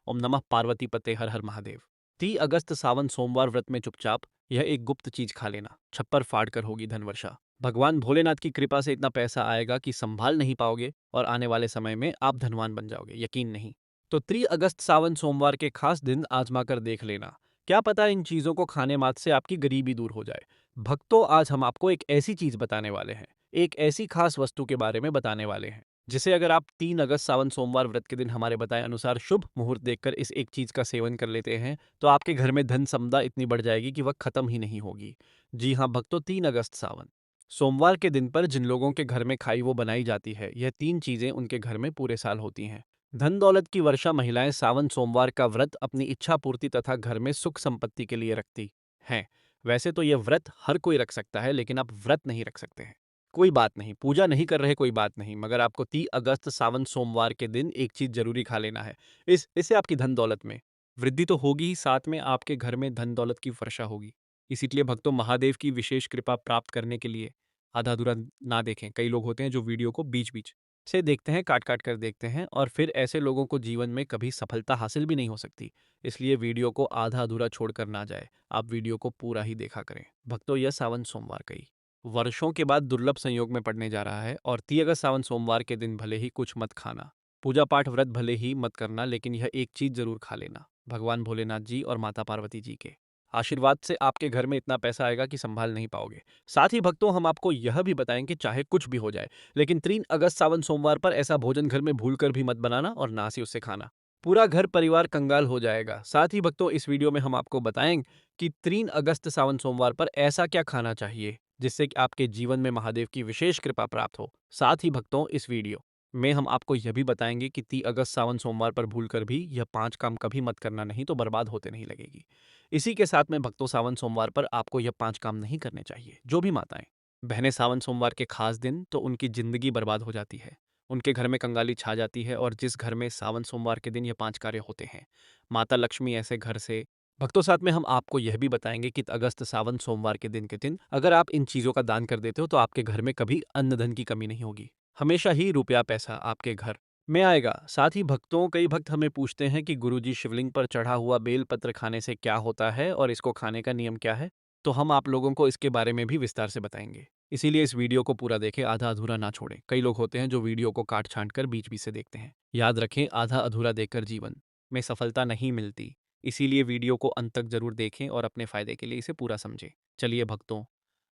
ओम नमः पार्वती पते हर हर महादेव। 30 अगस्त सावन सोमवार व्रत में चुपचाप यह एक गुप्त चीज खा लेना, छप्पर फाड़ कर होगी धन वर्षा। भगवान भोलेनाथ की कृपा से इतना पैसा आएगा कि संभाल नहीं पाओगे और आने वाले समय में आप धनवान बन जाओगे, यकीन नहीं। तो 30 अगस्त सावन सोमवार के खास दिन आजमा कर देख लेना। क्या पता इन चीजों को खाने मात्र से आपकी गरीबी दूर हो जाए। भक्तों, आज हम आपको एक ऐसी चीज बताने वाले हैं, एक ऐसी खास वस्तु के बारे में बताने वाले हैं जिसे अगर आप 3 अगस्त सावन सोमवार व्रत के दिन हमारे बताए अनुसार शुभ मुहूर्त देखकर इस एक चीज का सेवन कर लेते हैं तो आपके घर में धन संपदा इतनी बढ़ जाएगी कि वह खत्म ही नहीं होगी। जी हाँ भक्तों, 3 अगस्त सावन सोमवार के दिन पर जिन लोगों के घर में खाई वो बनाई जाती है, यह तीन चीजें उनके घर में पूरे साल होती हैं। धन दौलत की वर्षा महिलाएं सावन सोमवार का व्रत अपनी इच्छा पूर्ति तथा घर में सुख संपत्ति के लिए रखती हैं। वैसे तो यह व्रत हर कोई रख सकता है, लेकिन आप व्रत नहीं रख सकते हैं। कोई बात नहीं, पूजा नहीं कर रहे कोई बात नहीं, मगर आपको 30 अगस्त सावन सोमवार के दिन एक चीज जरूरी खा लेना है। इससे आपकी धन दौलत में वृद्धि तो होगी ही, साथ में आपके घर में धन दौलत की वर्षा होगी। इसीलिए भक्तों, महादेव की विशेष कृपा प्राप्त करने के लिए आधा अधूरा ना देखें। कई लोग होते हैं जो वीडियो को बीच बीच से देखते हैं, काट काट कर देखते हैं, और फिर ऐसे लोगों को जीवन में कभी सफलता हासिल भी नहीं हो सकती। इसलिए वीडियो को आधा अधूरा छोड़कर ना जाए, आप वीडियो को पूरा ही देखा करें। भक्तों, यह सावन सोमवार कई वर्षों के बाद दुर्लभ संयोग में पड़ने जा रहा है, और 30 अगस्त सावन सोमवार के दिन भले ही कुछ मत खाना, पूजा पाठ व्रत भले ही मत करना, लेकिन यह एक चीज जरूर खा लेना। भगवान भोलेनाथ जी और माता पार्वती जी के आशीर्वाद से आपके घर में इतना पैसा आएगा कि संभाल नहीं पाओगे। साथ ही भक्तों, हम आपको यह भी बताएंगे चाहे कुछ भी हो जाए, लेकिन 3 अगस्त सावन सोमवार पर ऐसा भोजन घर में भूल कर भी मत बनाना और ना ही उससे खाना। पूरा घर परिवार कंगाल हो जाएगा। साथ ही भक्तों, इस वीडियो में हम आपको बताएंगे कि 3 अगस्त सावन सोमवार पर ऐसा क्या खाना चाहिए जिससे कि आपके जीवन में महादेव की विशेष कृपा प्राप्त हो। साथ ही भक्तों, इस वीडियो में हम आपको यह भी बताएंगे कि 30 अगस्त सावन सोमवार पर भूल कर भी यह 5 काम कभी मत करना, नहीं तो बर्बाद होते नहीं लगेगी। इसी के साथ में भक्तों, सावन सोमवार पर आपको यह 5 काम नहीं करने चाहिए। जो भी माताएं बहनें सावन सोमवार के खास दिन तो उनकी जिंदगी बर्बाद हो जाती है, उनके घर में कंगाली छा जाती है, और जिस घर में सावन सोमवार के दिन ये 5 कार्य होते हैं, माता लक्ष्मी ऐसे घर से। भक्तों, साथ में हम आपको यह भी बताएंगे कि अगस्त सावन सोमवार के दिन अगर आप इन चीजों का दान कर देते हो तो आपके घर में कभी अन्न धन की कमी नहीं होगी। हमेशा ही रुपया पैसा आपके घर में आएगा। साथ ही भक्तों, कई भक्त हमें पूछते हैं कि गुरुजी, शिवलिंग पर चढ़ा हुआ बेलपत्र खाने से क्या होता है और इसको खाने का नियम क्या है। तो हम आप लोगों को इसके बारे में भी विस्तार से बताएंगे। इसीलिए इस वीडियो को पूरा देखें, आधा अधूरा ना छोड़ें। कई लोग होते हैं जो वीडियो को काट छांट कर बीच बीच से देखते हैं। याद रखें, आधा अधूरा देखकर जीवन में सफलता नहीं मिलती। इसीलिए वीडियो को अंत तक जरूर देखें और अपने फायदे के लिए इसे पूरा समझें। चलिए भक्तों,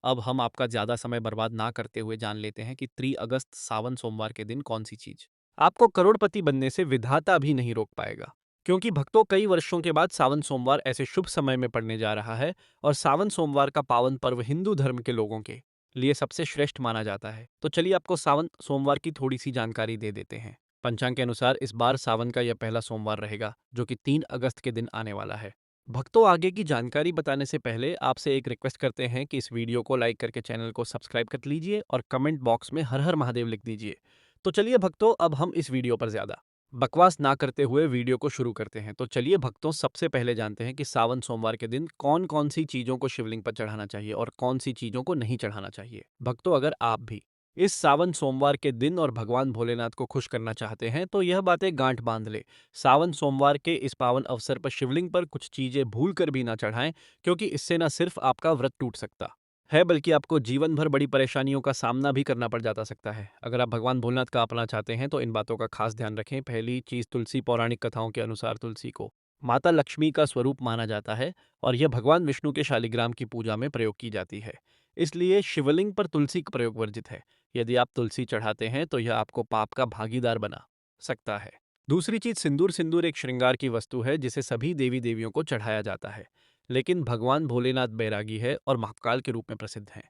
अब हम आपका ज़्यादा समय बर्बाद ना करते हुए जान लेते हैं कि 3 अगस्त सावन सोमवार के दिन कौन सी चीज़ आपको करोड़पति बनने से विधाता भी नहीं रोक पाएगा। क्योंकि भक्तों, कई वर्षों के बाद सावन सोमवार ऐसे शुभ समय में पड़ने जा रहा है, और सावन सोमवार का पावन पर्व हिंदू धर्म के लोगों के लिए सबसे श्रेष्ठ माना जाता है। तो चलिए आपको सावन सोमवार की थोड़ी सी जानकारी दे देते हैं। पंचांग के अनुसार इस बार सावन का यह पहला सोमवार रहेगा, जो कि 3 अगस्त के दिन आने वाला है। भक्तों, आगे की जानकारी बताने से पहले आपसे एक रिक्वेस्ट करते हैं कि इस वीडियो को लाइक करके चैनल को सब्सक्राइब कर लीजिए और कमेंट बॉक्स में हर हर महादेव लिख दीजिए। तो चलिए भक्तों, अब हम इस वीडियो पर ज़्यादा बकवास ना करते हुए वीडियो को शुरू करते हैं। तो चलिए भक्तों, सबसे पहले जानते हैं कि सावन सोमवार के दिन कौन कौन सी चीज़ों को शिवलिंग पर चढ़ाना चाहिए और कौन सी चीज़ों को नहीं चढ़ाना चाहिए। भक्तों, अगर आप भी इस सावन सोमवार के दिन और भगवान भोलेनाथ को खुश करना चाहते हैं तो यह बातें गांठ बांध ले। सावन सोमवार के इस पावन अवसर पर शिवलिंग पर कुछ चीजें भूल कर भी ना चढ़ाएं, क्योंकि इससे न सिर्फ आपका व्रत टूट सकता है, बल्कि आपको जीवन भर बड़ी परेशानियों का सामना भी करना पड़ जाता सकता है। अगर आप भगवान भोलेनाथ का अपना चाहते हैं तो इन बातों का खास ध्यान रखें। पहली चीज, तुलसी पौराणिक कथाओं के अनुसार तुलसी को माता लक्ष्मी का स्वरूप माना जाता है, और यह भगवान विष्णु के शालिग्राम की पूजा में प्रयोग की जाती है। इसलिए शिवलिंग पर तुलसी का प्रयोग वर्जित है। यदि आप तुलसी चढ़ाते हैं तो यह आपको पाप का भागीदार बना सकता है। दूसरी चीज, सिंदूर। सिंदूर एक श्रृंगार की वस्तु है जिसे सभी देवी देवियों को चढ़ाया जाता है, लेकिन भगवान भोलेनाथ बैरागी है और महाकाल के रूप में प्रसिद्ध हैं।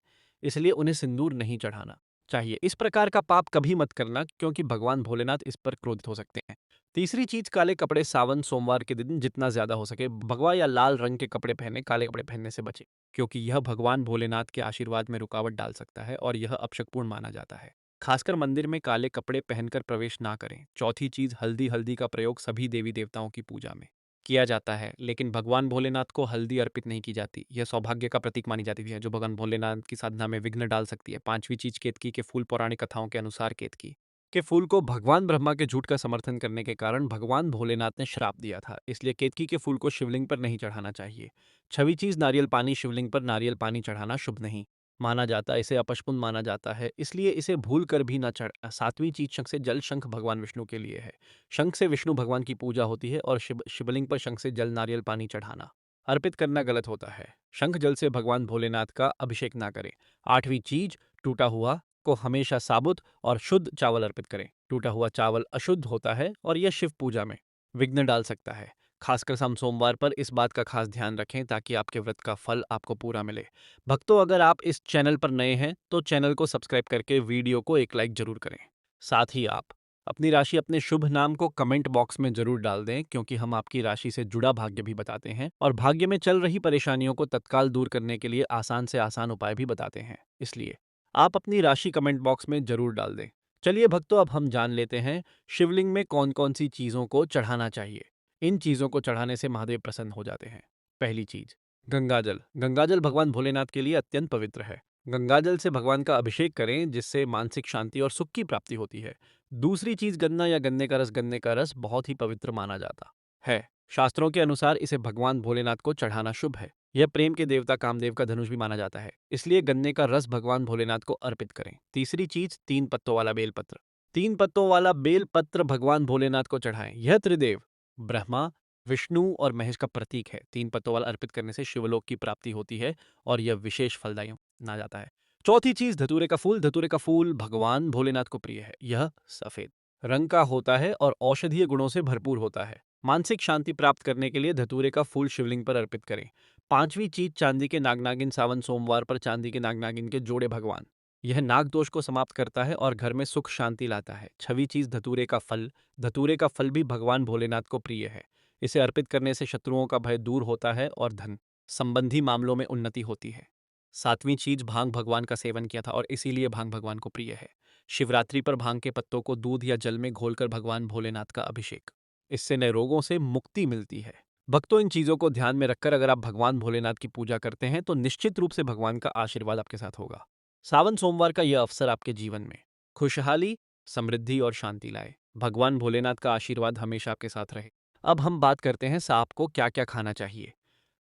इसलिए उन्हें सिंदूर नहीं चढ़ाना चाहिए। इस प्रकार का पाप कभी मत करना, क्योंकि भगवान भोलेनाथ इस पर क्रोधित हो सकते हैं। तीसरी चीज, काले कपड़े। सावन सोमवार के दिन जितना ज्यादा हो सके भगवा या लाल रंग के कपड़े पहने, काले कपड़े पहनने से बचे, क्योंकि यह भगवान भोलेनाथ के आशीर्वाद में रुकावट डाल सकता है और यह अपशकुपूर्ण माना जाता है। खासकर मंदिर में काले कपड़े पहनकर प्रवेश ना करें। चौथी चीज, हल्दी। हल्दी का प्रयोग सभी देवी देवताओं की पूजा में किया जाता है, लेकिन भगवान भोलेनाथ को हल्दी अर्पित नहीं की जाती। यह सौभाग्य का प्रतीक मानी जाती है, जो भगवान भोलेनाथ की साधना में विघ्न डाल सकती है। पांचवी चीज, केतकी के फूल। पौराणिक कथाओं के अनुसार केतकी के फूल को भगवान ब्रह्मा के झूठ का समर्थन करने के कारण भगवान भोलेनाथ ने श्राप दिया था, इसलिए केतकी के फूल को शिवलिंग पर नहीं चढ़ाना चाहिए। छवी चीज नारियल पानी, शिवलिंग पर नारियल पानी चढ़ाना शुभ नहीं माना जाता, इसे अपशकुन माना जाता है, इसलिए इसे भूल कर भी न चढ़। सातवीं चीज शंख से जल, शंख भगवान विष्णु के लिए है। शंख से विष्णु भगवान की पूजा होती है और शिवलिंग पर शंख से जल, नारियल पानी चढ़ाना अर्पित करना गलत होता है। शंख जल से भगवान भोलेनाथ का अभिषेक ना करें। आठवीं चीज, टूटा हुआ को हमेशा साबुत और शुद्ध चावल अर्पित करें। टूटा हुआ चावल अशुद्ध होता है और यह शिव पूजा में विघ्न डाल सकता है। खासकर हम सोमवार पर इस बात का खास ध्यान रखें ताकि आपके व्रत का फल आपको पूरा मिले। भक्तों, अगर आप इस चैनल पर नए हैं तो चैनल को सब्सक्राइब करके वीडियो को एक लाइक जरूर करें। साथ ही आप अपनी राशि अपने शुभ नाम को कमेंट बॉक्स में जरूर डाल दें, क्योंकि हम आपकी राशि से जुड़ा भाग्य भी बताते हैं और भाग्य में चल रही परेशानियों को तत्काल दूर करने के लिए आसान से आसान उपाय भी बताते हैं। इसलिए आप अपनी राशि कमेंट बॉक्स में जरूर डाल दें। चलिए भक्तों, अब हम जान लेते हैं शिवलिंग में कौन कौन सी चीजों को चढ़ाना चाहिए। इन चीजों को चढ़ाने से महादेव प्रसन्न हो जाते हैं। पहली चीज, गंगाजल। गंगाजल भगवान भोलेनाथ के लिए अत्यंत पवित्र है। गंगाजल से भगवान का अभिषेक करें, जिससे मानसिक शांति और सुख की प्राप्ति होती है। दूसरी चीज, गन्ना या गन्ने का रस। गन्ने का रस बहुत ही पवित्र माना जाता है। शास्त्रों के अनुसार इसे भगवान भोलेनाथ को चढ़ाना शुभ है। यह प्रेम के देवता कामदेव का धनुष भी माना जाता है, इसलिए गन्ने का रस भगवान भोलेनाथ को अर्पित करें। तीसरी चीज, 3 पत्तों वाला बेलपत्र। 3 पत्तों वाला बेलपत्र भगवान भोलेनाथ को चढ़ाएं। यह त्रिदेव ब्रह्मा, विष्णु और महेश का प्रतीक है। 3 पत्तों वाला अर्पित करने से शिवलोक की प्राप्ति होती है और यह विशेष फलदायी माना जाता है। चौथी चीज, धतूरे का फूल। धतूरे का फूल भगवान भोलेनाथ को प्रिय है। यह सफेद रंग का होता है और औषधीय गुणों से भरपूर होता है। मानसिक शांति प्राप्त करने के लिए धतूरे का फूल शिवलिंग पर अर्पित करें। पांचवी चीज, चांदी के नागनागिन। सावन सोमवार पर चांदी के नागनागिन के जोड़े भगवान। यह नाग दोष को समाप्त करता है और घर में सुख शांति लाता है। छठी चीज, धतूरे का फल। धतूरे का फल भी भगवान भोलेनाथ को प्रिय है। इसे अर्पित करने से शत्रुओं का भय दूर होता है और धन संबंधी मामलों में उन्नति होती है। सातवीं चीज, भांग। भगवान का सेवन किया था और इसीलिए भांग भगवान को प्रिय है। शिवरात्रि पर भांग के पत्तों को दूध या जल में घोलकर भगवान भोलेनाथ का अभिषेक, इससे नए रोगों से मुक्ति मिलती है। भक्तों, इन चीजों को ध्यान में रखकर अगर आप भगवान भोलेनाथ की पूजा करते हैं तो निश्चित रूप से भगवान का आशीर्वाद आपके साथ होगा। सावन सोमवार का यह अवसर आपके जीवन में खुशहाली, समृद्धि और शांति लाए। भगवान भोलेनाथ का आशीर्वाद हमेशा आपके साथ रहे। अब हम बात करते हैं सांप को क्या क्या खाना चाहिए।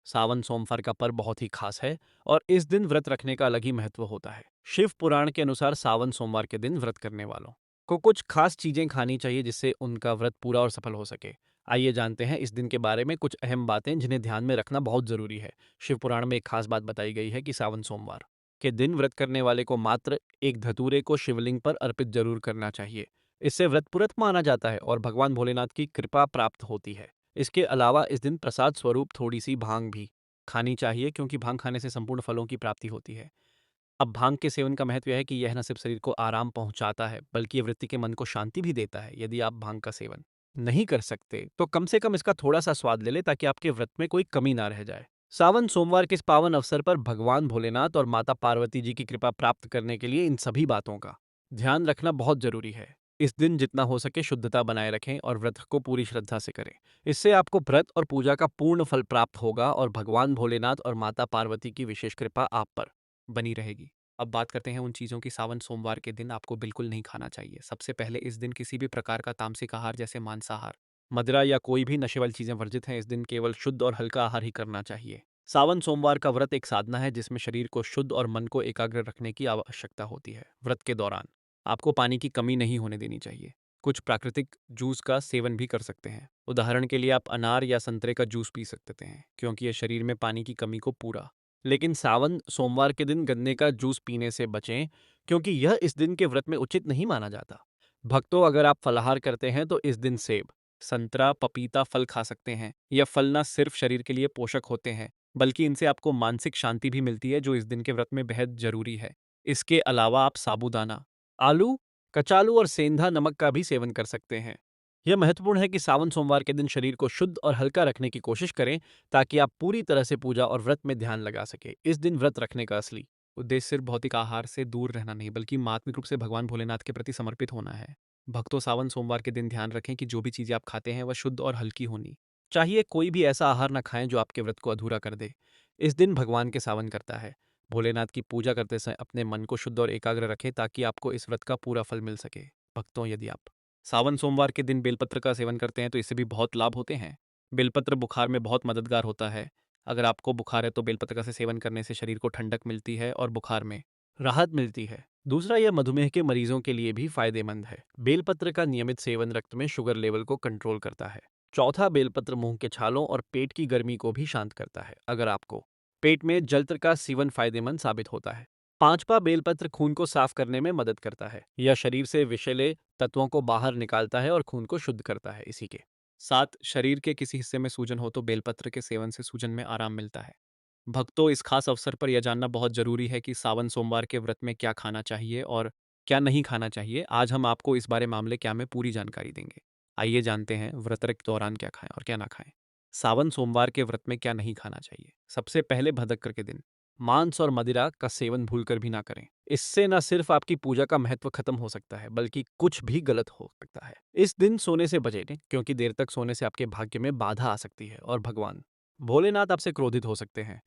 सावन सोमवार का पर्व बहुत ही खास है और इस दिन व्रत रखने का अलग ही महत्व होता है। शिव पुराण के अनुसार सावन सोमवार के दिन व्रत करने वालों को कुछ खास चीजें खानी चाहिए, जिससे उनका व्रत पूरा और सफल हो सके। आइए जानते हैं इस दिन के बारे में कुछ अहम बातें जिन्हें ध्यान में रखना बहुत जरूरी है। शिव पुराण में एक खास बात बताई गई है कि सावन सोमवार के दिन व्रत करने वाले को मात्र एक धतूरे को शिवलिंग पर अर्पित जरूर करना चाहिए। इससे व्रत पूरक माना जाता है और भगवान भोलेनाथ की कृपा प्राप्त होती है। इसके अलावा इस दिन प्रसाद स्वरूप थोड़ी सी भांग भी खानी चाहिए, क्योंकि भांग खाने से संपूर्ण फलों की प्राप्ति होती है। अब भांग के सेवन का महत्व यह है कि यह न सिर्फ शरीर को आराम पहुंचाता है, बल्कि ये वृत्ति के मन को शांति भी देता है। यदि आप भांग का सेवन नहीं कर सकते तो कम से कम इसका थोड़ा सा स्वाद ले ले, ताकि आपके व्रत में कोई कमी ना रह जाए। सावन सोमवार के इस पावन अवसर पर भगवान भोलेनाथ और माता पार्वती जी की कृपा प्राप्त करने के लिए इन सभी बातों का ध्यान रखना बहुत जरूरी है। इस दिन जितना हो सके शुद्धता बनाए रखें और व्रत को पूरी श्रद्धा से करें। इससे आपको व्रत और पूजा का पूर्ण फल प्राप्त होगा और भगवान भोलेनाथ और माता पार्वती की विशेष कृपा आप पर बनी रहेगी। अब बात करते हैं उन चीज़ों की सावन सोमवार के दिन आपको बिल्कुल नहीं खाना चाहिए। सबसे पहले, इस दिन किसी भी प्रकार का तामसिक आहार जैसे मांसाहार, मदिरा या कोई भी नशे वाली चीज़ें वर्जित हैं। इस दिन केवल शुद्ध और हल्का आहार ही करना चाहिए। सावन सोमवार का व्रत एक साधना है जिसमें शरीर को शुद्ध और मन को एकाग्र रखने की आवश्यकता होती है। व्रत के दौरान आपको पानी की कमी नहीं होने देनी चाहिए। कुछ प्राकृतिक जूस का सेवन भी कर सकते हैं। उदाहरण के लिए आप अनार या संतरे का जूस पी सकते हैं, क्योंकि यह शरीर में पानी की कमी को पूरा। लेकिन सावन सोमवार के दिन गन्ने का जूस पीने से बचें, क्योंकि यह इस दिन के व्रत में उचित नहीं माना जाता। भक्तों, अगर आप फलाहार करते हैं तो इस दिन सेब, संतरा, पपीता फल खा सकते हैं। यह फल न सिर्फ शरीर के लिए पोषक होते हैं, बल्कि इनसे आपको मानसिक शांति भी मिलती है, जो इस दिन के व्रत में बेहद जरूरी है। इसके अलावा आप साबूदाना, आलू, कचालू और सेंधा नमक का भी सेवन कर सकते हैं। यह महत्वपूर्ण है कि सावन सोमवार के दिन शरीर को शुद्ध और हल्का रखने की कोशिश करें, ताकि आप पूरी तरह से पूजा और व्रत में ध्यान लगा सके। इस दिन व्रत रखने का असली उद्देश्य सिर्फ भौतिक आहार से दूर रहना नहीं, बल्कि आत्मिक रूप से भगवान भोलेनाथ के प्रति समर्पित होना है। भक्तों, सावन सोमवार के दिन ध्यान रखें कि जो भी चीजें आप खाते हैं वह शुद्ध और हल्की होनी चाहिए। कोई भी ऐसा आहार ना खाएं जो आपके व्रत को अधूरा कर दे। इस दिन भगवान के सावन करता है। भोलेनाथ की पूजा करते समय अपने मन को शुद्ध और एकाग्र रखें, ताकि आपको इस व्रत का पूरा फल मिल सके। भक्तों, यदि आप सावन सोमवार के दिन बेलपत्र का सेवन करते हैं तो इससे भी बहुत लाभ होते हैं। बेलपत्र बुखार में बहुत मददगार होता है। अगर आपको बुखार है तो बेलपत्र का सेवन करने से शरीर को ठंडक मिलती है और बुखार में राहत मिलती है। दूसरा, यह मधुमेह के मरीजों के लिए भी फायदेमंद है। बेलपत्र का नियमित सेवन रक्त में शुगर लेवल को कंट्रोल करता है। चौथा, बेलपत्र मुंह के छालों और पेट की गर्मी को भी शांत करता है। अगर आपको पेट में जलतर का सेवन फायदेमंद साबित होता है। पांचवा, बेलपत्र खून को साफ करने में मदद करता है। यह शरीर से विषैले तत्वों को बाहर निकालता है और खून को शुद्ध करता है। इसी के साथ शरीर के किसी हिस्से में सूजन हो तो बेलपत्र के सेवन से सूजन में आराम मिलता है। भक्तों, इस खास अवसर पर यह जानना बहुत जरूरी है कि सावन सोमवार के व्रत में क्या खाना चाहिए और क्या नहीं खाना चाहिए। आज हम आपको इस बारे मामले क्या में पूरी जानकारी देंगे। आइए जानते हैं व्रत के दौरान क्या खाएं और क्या ना खाएं। सावन सोमवार के व्रत में क्या नहीं खाना चाहिए। सबसे पहले, भदक्कर के दिन मांस और मदिरा का सेवन भूलकर भी ना करें। इससे न सिर्फ आपकी पूजा का महत्व खत्म हो सकता है बल्कि कुछ भी गलत हो सकता है। इस दिन सोने से बचें क्योंकि देर तक सोने से आपके भाग्य में बाधा आ सकती है और भगवान भोलेनाथ आपसे क्रोधित हो सकते हैं।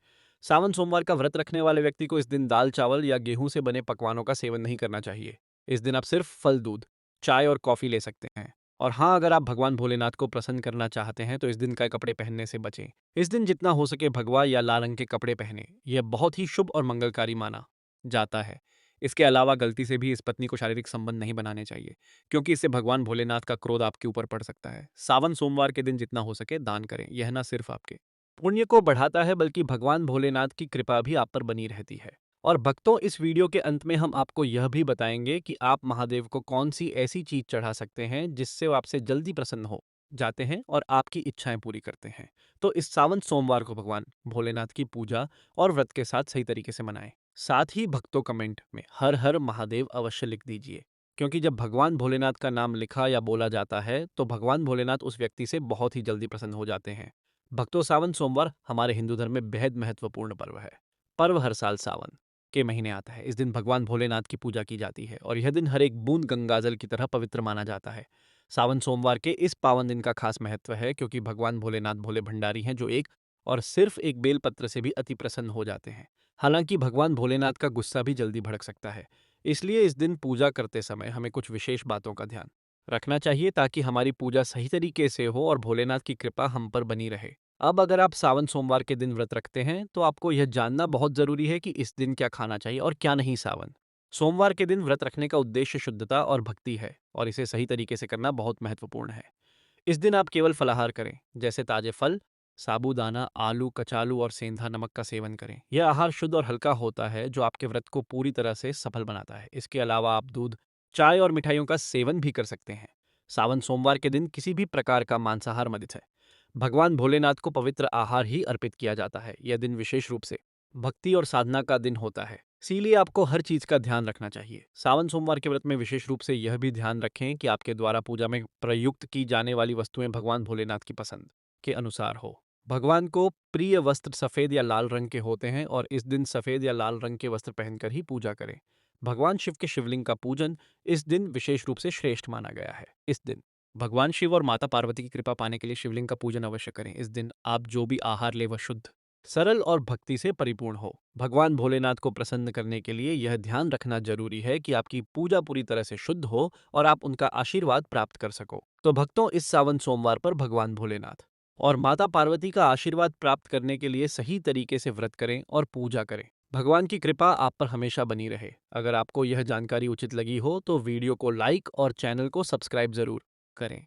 सावन सोमवार का व्रत रखने वाले व्यक्ति को इस दिन दाल चावल या गेहूं से बने पकवानों का सेवन नहीं करना चाहिए। इस दिन आप सिर्फ फल, दूध, चाय और कॉफी ले सकते हैं। और हाँ, अगर आप भगवान भोलेनाथ को प्रसन्न करना चाहते हैं तो इस दिन का कपड़े पहनने से बचें। इस दिन जितना हो सके भगवा या लाल रंग के कपड़े पहने। यह बहुत ही शुभ और मंगलकारी माना जाता है। इसके अलावा गलती से भी इस पत्नी को शारीरिक संबंध नहीं बनाने चाहिए क्योंकि इससे भगवान भोलेनाथ का क्रोध आपके ऊपर पड़ सकता है। सावन सोमवार के दिन जितना हो सके दान करें। यह न सिर्फ आपके पुण्य को बढ़ाता है बल्कि भगवान भोलेनाथ की कृपा भी आप पर बनी रहती है। और भक्तों, इस वीडियो के अंत में हम आपको यह भी बताएंगे कि आप महादेव को कौन सी ऐसी चीज चढ़ा सकते हैं जिससे वो आपसे जल्दी प्रसन्न हो जाते हैं और आपकी इच्छाएं पूरी करते हैं। तो इस सावन सोमवार को भगवान भोलेनाथ की पूजा और व्रत के साथ सही तरीके से मनाएं। साथ ही भक्तों, कमेंट में हर हर महादेव अवश्य लिख दीजिए क्योंकि जब भगवान भोलेनाथ का नाम लिखा या बोला जाता है तो भगवान भोलेनाथ उस व्यक्ति से बहुत ही जल्दी प्रसन्न हो जाते हैं। भक्तों, सावन सोमवार हमारे हिंदू धर्म में बेहद महत्वपूर्ण पर्व है। पर्व हर साल सावन के महीने आता है। इस दिन भगवान भोलेनाथ की पूजा की जाती है और यह दिन हर एक बूंद गंगाजल की तरह पवित्र माना जाता है। सावन सोमवार के इस पावन दिन का खास महत्व है क्योंकि भगवान भोलेनाथ भोले भंडारी हैं जो एक और सिर्फ एक बेलपत्र से भी अति प्रसन्न हो जाते हैं। हालांकि भगवान भोलेनाथ का गुस्सा भी जल्दी भड़क सकता है। इसलिए इस दिन पूजा करते समय हमें कुछ विशेष बातों का ध्यान रखना चाहिए ताकि हमारी पूजा सही तरीके से हो और भोलेनाथ की कृपा हम पर बनी रहे। अब अगर आप सावन सोमवार के दिन व्रत रखते हैं तो आपको यह जानना बहुत जरूरी है कि इस दिन क्या खाना चाहिए और क्या नहीं। सावन सोमवार के दिन व्रत रखने का उद्देश्य शुद्धता और भक्ति है और इसे सही तरीके से करना बहुत महत्वपूर्ण है। इस दिन आप केवल फलाहार करें, जैसे ताजे फल, साबूदाना, आलू, कचालू और सेंधा नमक का सेवन करें। यह आहार शुद्ध और हल्का होता है जो आपके व्रत को पूरी तरह से सफल बनाता है। इसके अलावा आप दूध, चाय और मिठाइयों का सेवन भी कर सकते हैं। सावन सोमवार के दिन किसी भी प्रकार का मांसाहार मदित है। भगवान भोलेनाथ को पवित्र आहार ही अर्पित किया जाता है। यह दिन विशेष रूप से भक्ति और साधना का दिन होता है, इसीलिए आपको हर चीज का ध्यान रखना चाहिए। सावन सोमवार के व्रत में विशेष रूप से यह भी ध्यान रखें कि आपके द्वारा पूजा में प्रयुक्त की जाने वाली वस्तुएं भगवान भोलेनाथ की पसंद के अनुसार हो। भगवान को प्रिय वस्त्र सफेद या लाल रंग के होते हैं और इस दिन सफेद या लाल रंग के वस्त्र पहनकर ही पूजा करें। भगवान शिव के शिवलिंग का पूजन इस दिन विशेष रूप से श्रेष्ठ माना गया है। इस दिन भगवान शिव और माता पार्वती की कृपा पाने के लिए शिवलिंग का पूजन अवश्य करें। इस दिन आप जो भी आहार ले वह शुद्ध, सरल और भक्ति से परिपूर्ण हो। भगवान भोलेनाथ को प्रसन्न करने के लिए यह ध्यान रखना जरूरी है कि आपकी पूजा पूरी तरह से शुद्ध हो और आप उनका आशीर्वाद प्राप्त कर सको। तो भक्तों, इस सावन सोमवार पर भगवान भोलेनाथ और माता पार्वती का आशीर्वाद प्राप्त करने के लिए सही तरीके से व्रत करें और पूजा करें। भगवान की कृपा आप पर हमेशा बनी रहे। अगर आपको यह जानकारी उचित लगी हो तो वीडियो को लाइक और चैनल को सब्सक्राइब जरूर करें।